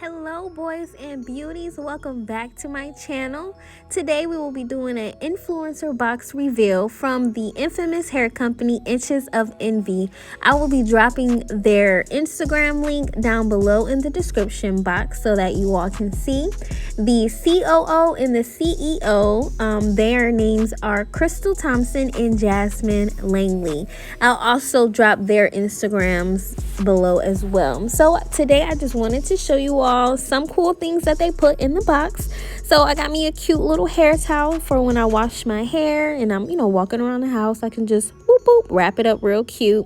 Hello boys and beauties, welcome back to my channel. Today we will be doing an influencer box reveal from the infamous hair company Inches of Envy. I will be dropping their Instagram link down below in the description box so that you all can see. The COO and the CEO, their names are Crystal Thompson and Jasmine Langley. I'll also drop their Instagrams below as well. So today I just wanted to show you all some cool things that they put in the box. So I got me a cute little hair towel for when I wash my hair and I'm walking around the house. I can just whoop whoop wrap it up real cute.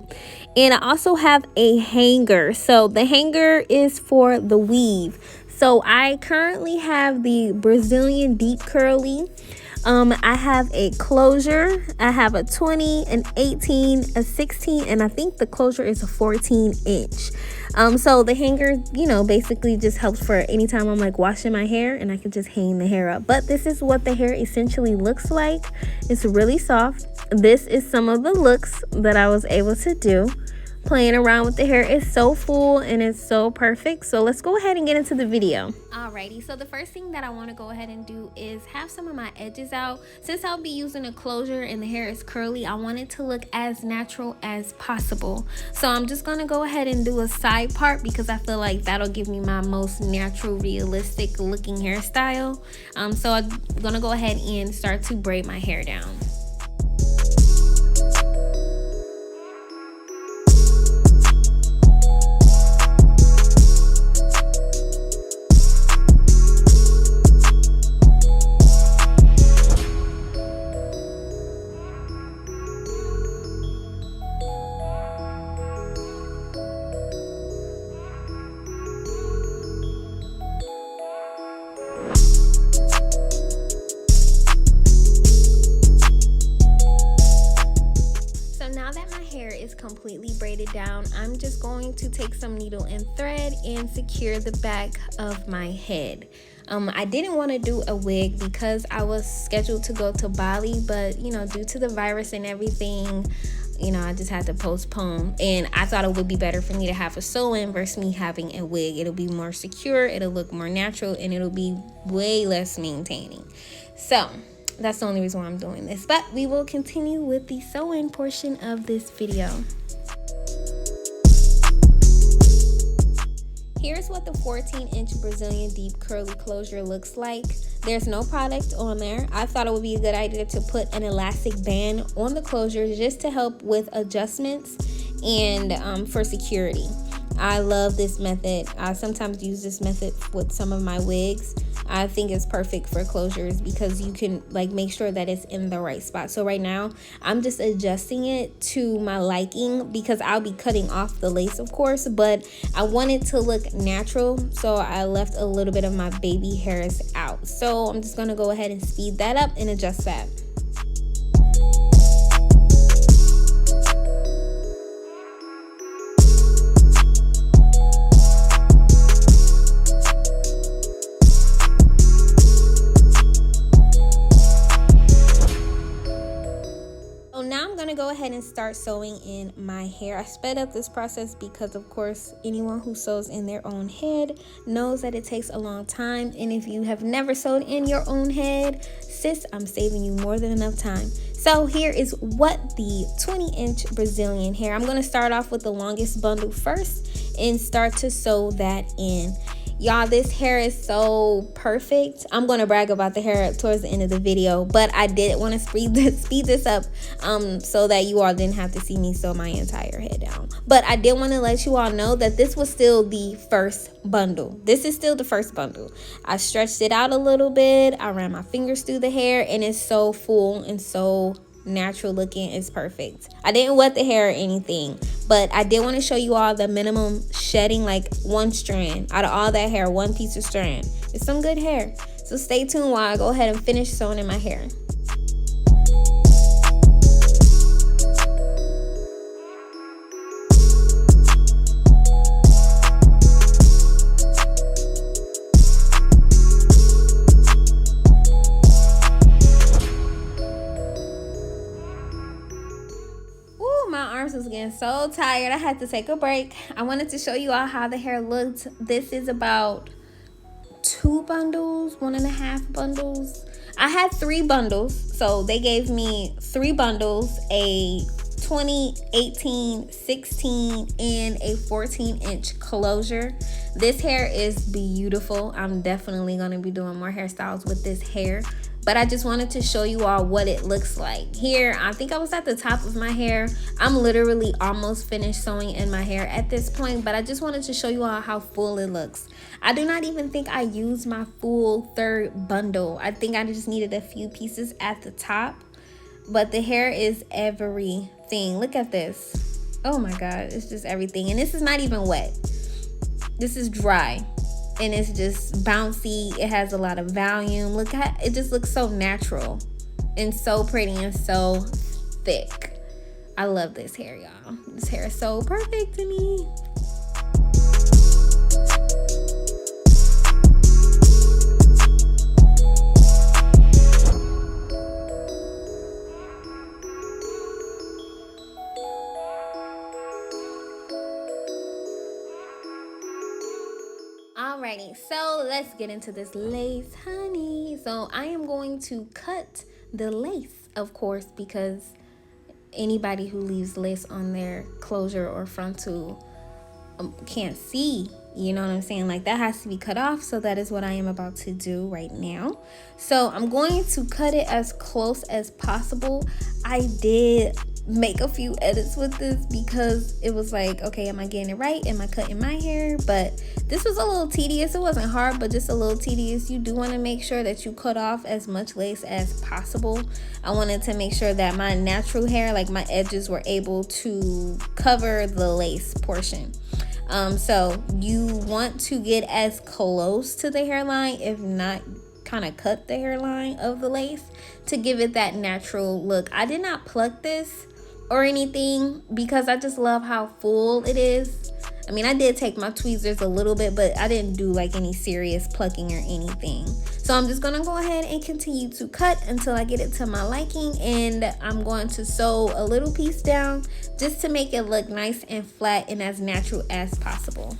And I also have a hanger. So the hanger is for the weave. So I currently have the Brazilian deep curly. I have a closure. I have a 20, an 18, a 16, and I think the closure is a 14 inch. So the hanger, basically just helps for anytime I'm like washing my hair and I can just hang the hair up. But this is what the hair essentially looks like. It's really soft. This is some of the looks that I was able to do. Playing around with the hair is so full and it's so perfect. So let's go ahead and get into the video. Alrighty, so the first thing that I want to go ahead and do is have some of my edges out. Since I'll be using a closure and the hair is curly, I want it to look as natural as possible. So I'm just going to go ahead and do a side part because I feel like that'll give me my most natural, realistic looking hairstyle. So I'm going to go ahead and start to braid my hair down. Completely braided down, I'm just going to take some needle and thread and secure the back of my head. I didn't want to do a wig because I was scheduled to go to Bali, but due to the virus and everything, I just had to postpone, and I thought it would be better for me to have a sew-in versus me having a wig. It'll be more secure, it'll look more natural, and it'll be way less maintaining. So that's the only reason why I'm doing this, but we will continue with the sew-in portion of this video. Here's what the 14-inch Brazilian deep curly closure looks like. There's no product on there. I thought it would be a good idea to put an elastic band on the closure just to help with adjustments and for security. I love this method. I sometimes use this method with some of my wigs. I think it's perfect for closures because you can make sure that it's in the right spot. So right now I'm just adjusting it to my liking because I'll be cutting off the lace, of course, but I want it to look natural, so I left a little bit of my baby hairs out. So I'm just going to go ahead and speed that up and adjust that. Go ahead and start sewing in my hair. I sped up this process because of course anyone who sews in their own head knows that it takes a long time, and if you have never sewed in your own head, sis, I'm saving you more than enough time. So here is what the 20-inch Brazilian hair. I'm going to start off with the longest bundle first and start to sew that in. Y'all, this hair is so perfect. I'm going to brag about the hair towards the end of the video, but I did want to speed this up so that you all didn't have to see me sew my entire head down. But I did want to let you all know that this was still the first bundle. This is still the first bundle. I stretched it out a little bit. I ran my fingers through the hair, and it's so full and so natural looking. It's perfect. I didn't wet the hair or anything, but I did want to show you all the minimum shedding, like one strand out of all that hair, one piece of strand. It's some good hair. So stay tuned while I go ahead and finish sewing in my hair. Was getting so tired, I had to take a break. I wanted to show you all how the hair looked. This is about 2 bundles, 1.5 bundles. I had 3 bundles, so they gave me 3 bundles, a 20, 18, 16, and a 14-inch closure. This hair is beautiful. I'm definitely going to be doing more hairstyles with this hair, but I just wanted to show you all what it looks like. Here, I think I was at the top of my hair. I'm literally almost finished sewing in my hair at this point, but I just wanted to show you all how full it looks. I do not even think I used my full 3rd bundle. I think I just needed a few pieces at the top, but the hair is everything. Look at this. Oh my God, it's just everything. And this is not even wet. This is dry. And it's just bouncy. It has a lot of volume. Look at it, just looks so natural and so pretty and so thick. I love this hair, y'all. This hair is so perfect to me. Alrighty, so let's get into this lace, honey. So I am going to cut the lace, of course, because anybody who leaves lace on their closure or frontal can't see, you know what I'm saying? Like, that has to be cut off. So that is what I am about to do right now. So I'm going to cut it as close as possible. I did make a few edits with this because it was like, okay, am I getting it right? Am I cutting my hair? But this was a little tedious. It wasn't hard, but just a little tedious. You do want to make sure that you cut off as much lace as possible. I wanted to make sure that my natural hair, like my edges, were able to cover the lace portion. So you want to get as close to the hairline, if not kind of cut the hairline of the lace, to give it that natural look. I did not pluck this or anything because I just love how full it is. I mean, I did take my tweezers a little bit, but I didn't do like any serious plucking or anything. So I'm just gonna go ahead and continue to cut until I get it to my liking, and I'm going to sew a little piece down just to make it look nice and flat and as natural as possible.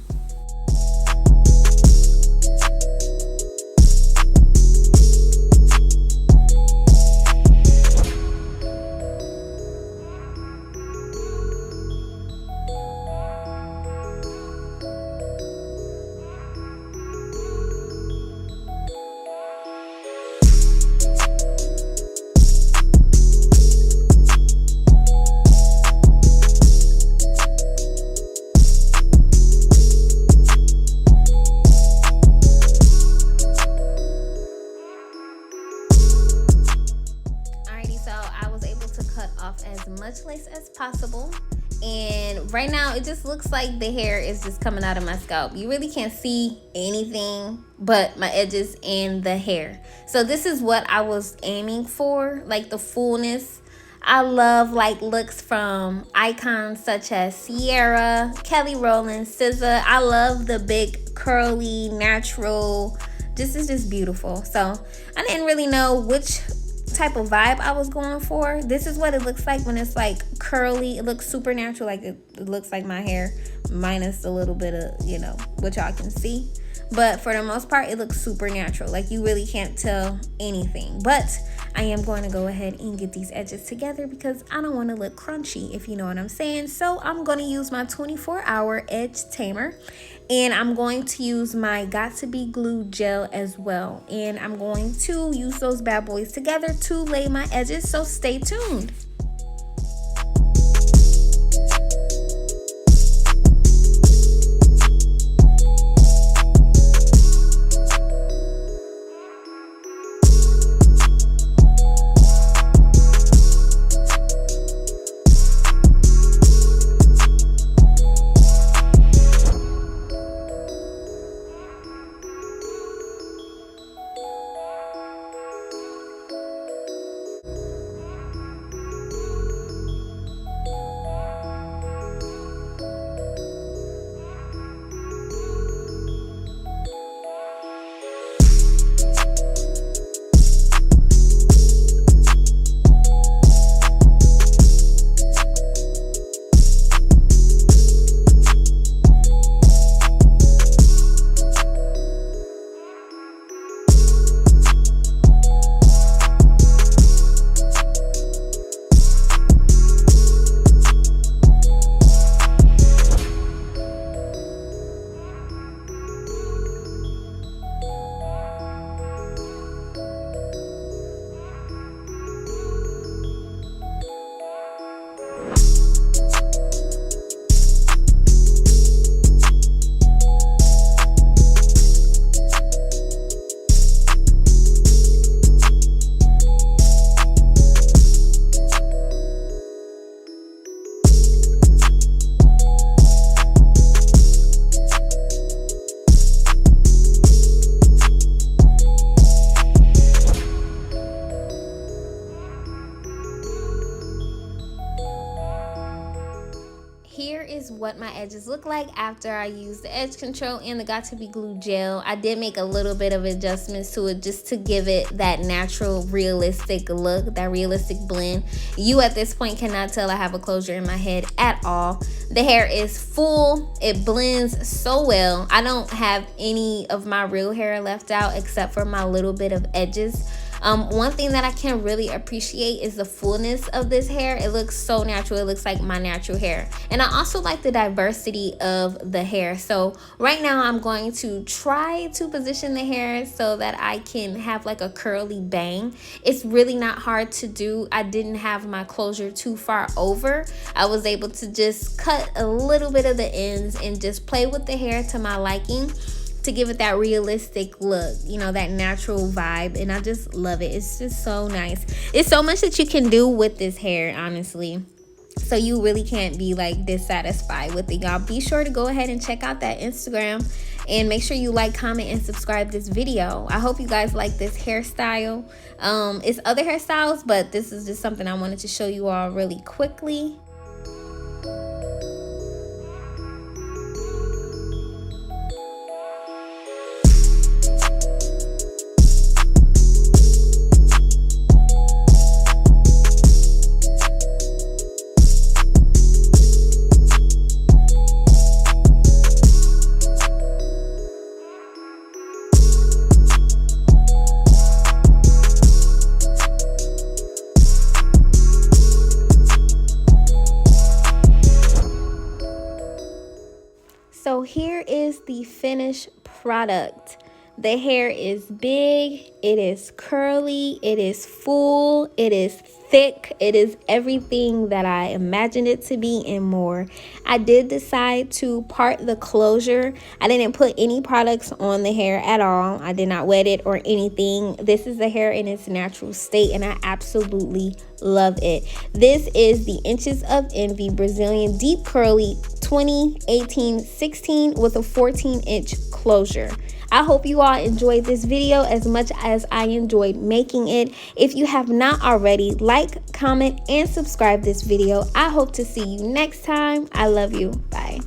As much lace as possible, and right now it just looks like the hair is just coming out of my scalp. You really can't see anything but my edges and the hair. So this is what I was aiming for, like the fullness. I love like looks from icons such as Sierra, Kelly Rowland, SZA. I love the big curly natural. This is just beautiful. So I didn't really know which type of vibe I was going for. This is what it looks like when it's like curly. It looks super natural, like it looks like my hair minus a little bit of, you know, what y'all can see. But for the most part, it looks super natural. Like you really can't tell anything. But I am going to go ahead and get these edges together because I don't want to look crunchy, if you know what I'm saying. So I'm going to use my 24-hour edge tamer, and I'm going to use my Got To Be Glue gel as well. And I'm going to use those bad boys together to lay my edges. So stay tuned. what my edges look like after I use the edge control and the Got To Be Glue gel. I did make a little bit of adjustments to it just to give it that natural, realistic look, that realistic blend. You at this point cannot tell I have a closure in my head at all. The hair is full. It blends so well. I don't have any of my real hair left out except for my little bit of edges. One thing that I can really appreciate is the fullness of this hair. It looks so natural. It looks like my natural hair. And I also like the diversity of the hair. So right now I'm going to try to position the hair so that I can have like a curly bang. It's really not hard to do. I didn't have my closure too far over. I was able to just cut a little bit of the ends and just play with the hair to my liking, to give it that realistic look, you know, that natural vibe. And I just love it. It's just so nice. It's so much that you can do with this hair, honestly. So you really can't be like dissatisfied with it, y'all. Be sure to go ahead and check out that Instagram and make sure you like, comment, and subscribe this video. I hope you guys like this hairstyle. It's other hairstyles, but this is just something I wanted to show you all really quickly. So here is the finished product. The hair is big, it is curly, it is full, it is thick, it is everything that I imagined it to be and more. I did decide to part the closure. I didn't put any products on the hair at all. I did not wet it or anything. This is the hair in its natural state and I absolutely love it. This is the Inches of Envy Brazilian Deep Curly 2018-16 with a 14-inch closure. I hope you all enjoyed this video as much as I enjoyed making it. If you have not already, like, comment, and subscribe this video. I hope to see you next time. I love you. Bye.